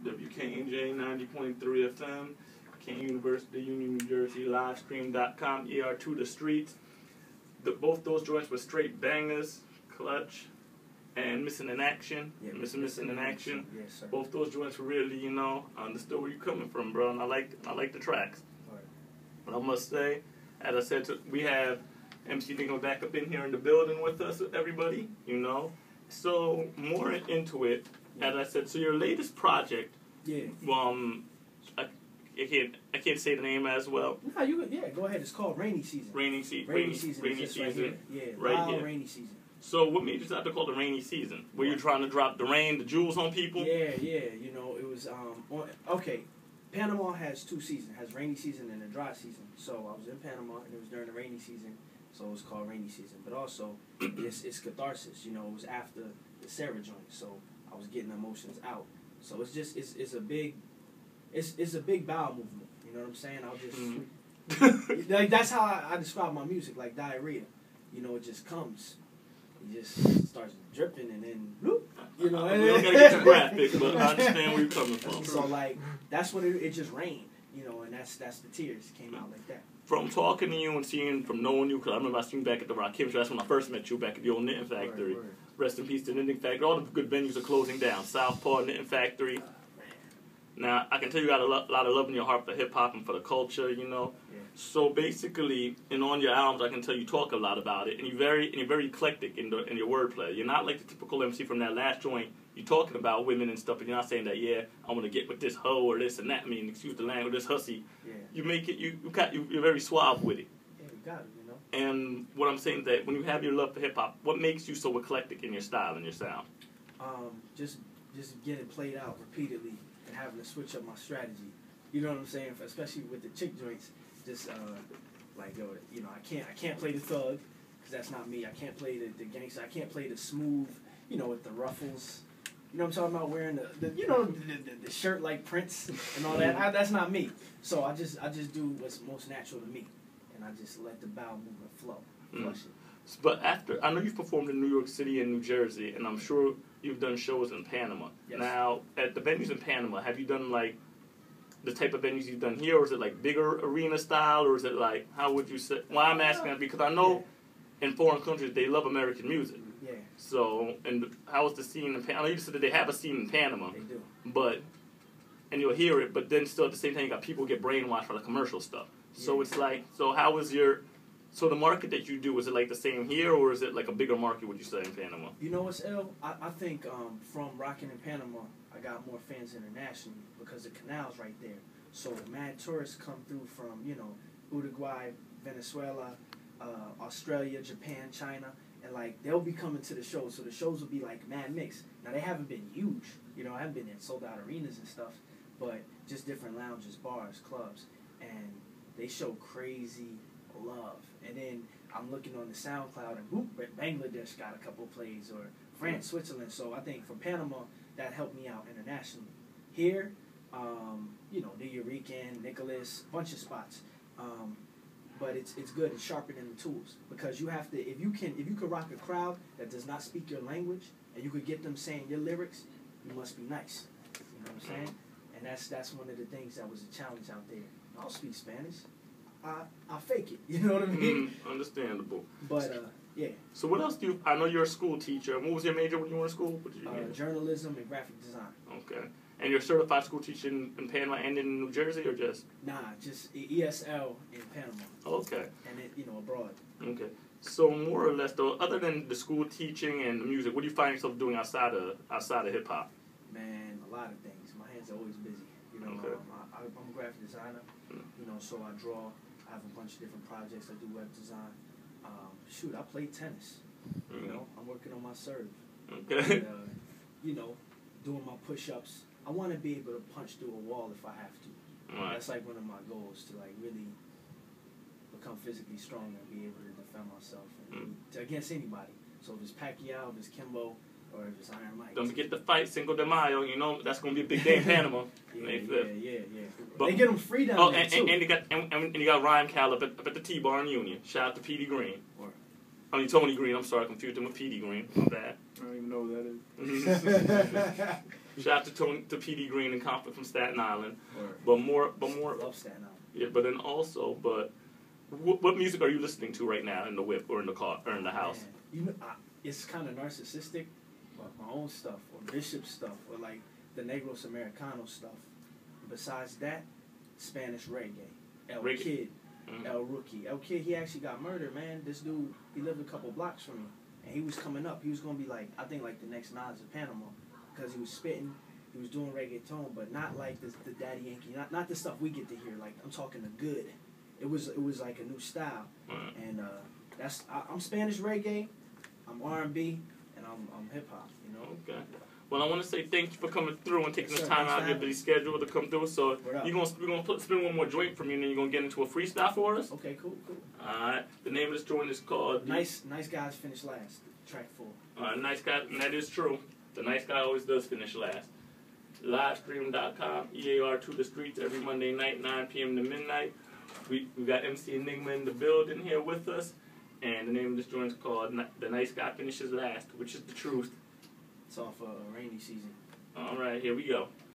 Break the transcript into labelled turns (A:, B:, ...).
A: WKNJ 90.3 FM, King University, Union, New Jersey, livestream.com, ER2 The Streets. Both those joints were straight bangers, Clutch and Missing in Action.
B: Yeah,
A: Missing in Action.
B: Yes, sir.
A: Both those joints were really, you know, I understood where you're coming from, bro, and I like the tracks.
B: Right.
A: But I must say, as I said, we have MC Enigma back up in here in the building with us, everybody, you know. So, more into it, as I said, so your latest project,
B: yeah.
A: I can't say the name as well.
B: No, go ahead. It's called Rainy Season.
A: Rainy Season.
B: Rainy Season. Right, yeah,
A: right here.
B: Rainy Season.
A: So what made you decide to call it the Rainy Season? Were you trying to drop the rain, the jewels on people?
B: Yeah. You know, it was okay. Panama has two seasons. It has rainy season and a dry season. So I was in Panama and it was during the rainy season, so it was called Rainy Season. But also, it's catharsis. You know, it was after the Sarah joint, so I was getting emotions out. So it's just it's a big bowel movement. You know what I'm saying? I'll just like that's how I describe my music, like diarrhea. You know, it just comes. It just starts dripping and then whoop, you know.
A: We don't gotta get too graphic, but I understand where you're coming from.
B: So like that's when it just rained, you know, and that's the tears came out like that.
A: From talking to you and seeing, from knowing you, because I remember I seen you back at the Rock Chemistry. That's when I first met you back at the old Knitting Factory.
B: Word.
A: Rest in peace to Knitting Factory. All the good venues are closing down. Southpaw, Knitting Factory. Now, I can tell you got a lot of love in your heart for hip-hop and for the culture, you know.
B: Yeah.
A: So basically, and on your albums, I can tell you talk a lot about it, and you're very eclectic in your wordplay. You're not like the typical MC from that last joint. You're talking about women and stuff, and you're not saying that, yeah, I want to get with this hoe or this and that. I mean, excuse the language, this hussy.
B: Yeah.
A: You make it, you're very suave with it.
B: Yeah, you got it, you know.
A: And what I'm saying is that when you have your love for hip-hop, what makes you so eclectic in your style and your sound?
B: Just getting played out repeatedly and having to switch up my strategy. You know what I'm saying? Especially with the chick joints. Just like you know, I can't play the thug because that's not me. I can't play the gangster. I can't play the smooth, you know, with the ruffles. You know what I'm talking about? Wearing the shirt like Prince and all that. That's not me. So I just do what's most natural to me, and I just let the bowel movement flow, flush it.
A: But after, I know you've performed in New York City and New Jersey, and I'm sure you've done shows in Panama.
B: Yes.
A: Now, at the venues in Panama, have you done like the type of venues you've done here, or is it like bigger arena style, or is it like, how would you say? Well, I'm asking that because I know in foreign countries they love American music.
B: Yeah.
A: So, and how is the scene in Panama? I know you said that they have a scene in Panama.
B: They do.
A: But, and you'll hear it, but then still at the same time you got people get brainwashed by the commercial stuff. So it's like, so how is so the market that you do, is it like the same here, or is it like a bigger market, would you say, in Panama?
B: You know what's ill? I think from rocking in Panama, I got more fans internationally because the canal's right there. So mad tourists come through from, you know, Uruguay, Venezuela, Australia, Japan, China, and like they'll be coming to the shows. So the shows will be like mad mixed. Now they haven't been huge, you know, I haven't been in sold out arenas and stuff, but just different lounges, bars, clubs, and they show crazy love. And then I'm looking on the SoundCloud and whoop, Bangladesh got a couple plays, or France, Switzerland. So I think for Panama, that helped me out internationally. Here, you know, the Eureka, Nicholas, bunch of spots. But it's good. It's sharpening the tools because you have to. If you could rock a crowd that does not speak your language and you could get them saying your lyrics, you must be nice. You know what I'm saying? And that's one of the things that was a challenge out there. I don't speak Spanish. I fake it. You know what I mean?
A: Understandable.
B: But yeah.
A: So what else I know you're a school teacher. What was your major when you were in school? What did you major?
B: Journalism and graphic design.
A: Okay. And you're a certified school teacher in Panama and in New Jersey, or just?
B: Nah, just ESL in Panama.
A: Okay.
B: And it, you know, abroad.
A: Okay. So more or less, though, other than the school teaching and the music, what do you find yourself doing outside of hip hop?
B: Man, a lot of things. My hands are always busy. You know,
A: okay.
B: I'm a graphic designer. You know, so I draw. I have a bunch of different projects. I do web design. I play tennis. You know, I'm working on my serve.
A: Okay.
B: And, you know, doing my push-ups. I want to be able to punch through a wall if I have to.
A: Right.
B: That's like one of my goals, to like really become physically strong and be able to defend myself against anybody. So if it's Pacquiao, if it's Kimbo, or if it's Iron Mike.
A: Don't forget the fight, Cinco de Mayo. You know that's gonna be a big day in Panama.
B: Yeah.
A: But,
B: they get them free down there too.
A: And you got Ryan Cal up at the T-Bar in Union. Shout out to P.D. Green. Tony Green. I'm sorry, I confused him with P.D. Green. My bad.
C: I don't even know who that is.
A: Shout out to Pt.2 Green and Compton from Staten Island.
B: Word.
A: But more.
B: Love Staten Island.
A: Yeah, but then also, what music are you listening to right now in the whip or in the car or in the house?
B: Man, you know, it's kind of narcissistic, but my own stuff or Bishop stuff or like the Negros Americano stuff. Besides that, Spanish reggae. El
A: Reggae.
B: Kid,
A: Mm-hmm.
B: El Rookie. El Kid, he actually got murdered, man. This dude, he lived a couple blocks from me. And he was coming up. He was going to be like, I think like the next Nas of Panama. Because he was spitting, he was doing reggaeton, but not like the Daddy Yankee. Not the stuff we get to hear. Like, I'm talking the good. It was like a new style.
A: Mm-hmm.
B: And I'm Spanish reggae, I'm R&B, and I'm hip-hop, you know?
A: Okay. Well, I want to say thank you for coming through and taking
B: Yes,
A: the
B: sir.
A: time
B: Thanks
A: out of your
B: for
A: busy schedule to come through. So
B: What up?
A: we're gonna spin one more joint from you, and then you're gonna get into a freestyle for us.
B: Okay, cool.
A: All right. The name of this joint is called
B: Nice guys finish last. Track 4.
A: Nice Guy, and that is true. The nice guy always does finish last. Livestream.com, EAR to the streets every Monday night, 9 p.m. to midnight. We got MC Enigma in the building here with us, and the name of this joint is called The Nice Guy Finishes Last, which is the truth.
B: It's off rainy season.
A: All right, here we go.